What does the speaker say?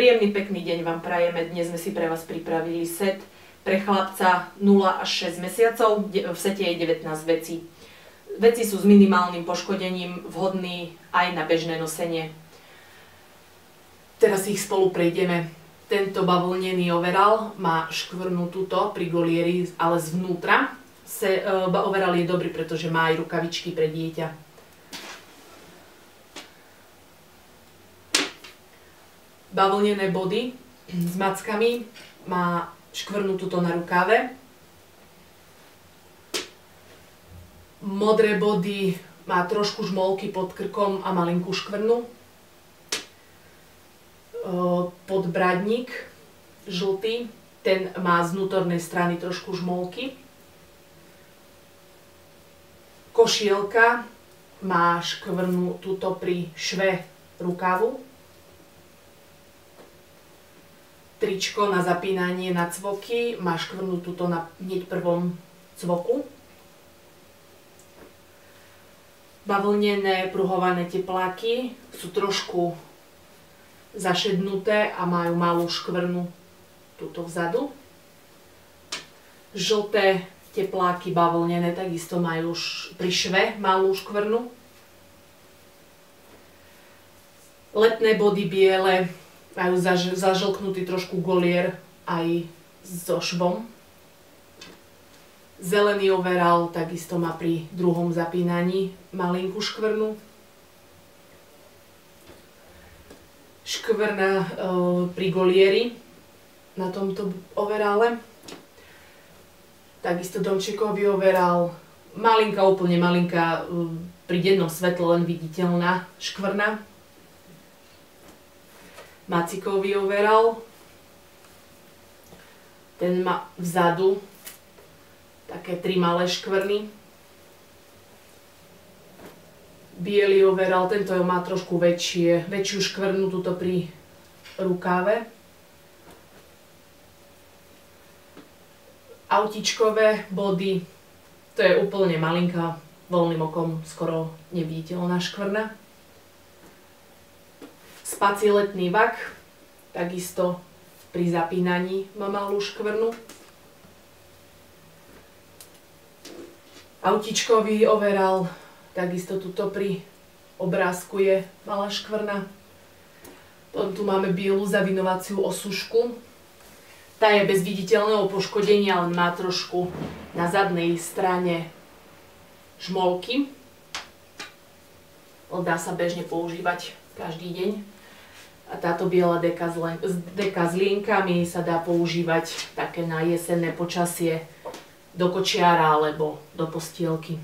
Príjemný, pekný deň vám prajeme. Dnes sme si pre vás pripravili set pre chlapca 0 až 6 mesiacov. V sete je 19 vecí. Veci sú s minimálnym poškodením, vhodný aj na bežné nosenie. Teraz ich spolu prejdeme. Tento bavlnený overall má škvrnu tuto pri golieri, ale zvnútra. Overall je dobrý, pretože má aj rukavičky pre dieťa. Bavlnené body s mackami, má škvrnu tuto na rukáve. Modré body má trošku žmolky pod krkom a malinkú škvrnu. Podbradník žltý, ten má z vnútornej strany trošku žmolky. Košielka má škvrnu tuto pri šve rukavu. Tričko na zapínanie na cvoky má škvrnu tuto na hneď prvom cvoku. Bavlnené pruhované tepláky sú trošku zašednuté a majú malú škvrnu tuto vzadu. Žlté tepláky bavlnené takisto majú pri šve malú škvrnu. Letné body biele majú zažlknutý trošku golier aj so švom. Zelený overall takisto má pri druhom zapínaní malinkú škvrnu. Škvrna pri golieri na tomto overále. Takisto domčekový overall. Malinká, úplne malinká, pri dennom svetle len viditeľná škvrna. Macikový overall, ten má vzadu také 3 malé škvrny. Biely overall, tento má trošku väčšiu škvrnu tuto pri rukáve. Autičkové body, to je úplne malinká, voľným okom skoro neviditeľná škvrna. Spací letný vak, takisto pri zapínaní má malú škvrnu. Autičkový overall, takisto tuto pri obrázku je malá škvrna. Potom tu máme bielu zavinovaciu osušku. Tá je bez viditeľného poškodenia, len má trošku na zadnej strane žmolky. Dá sa bežne používať každý deň. A táto biela deka s lienkami sa dá používať také na jesenné počasie do kočiara alebo do postielky.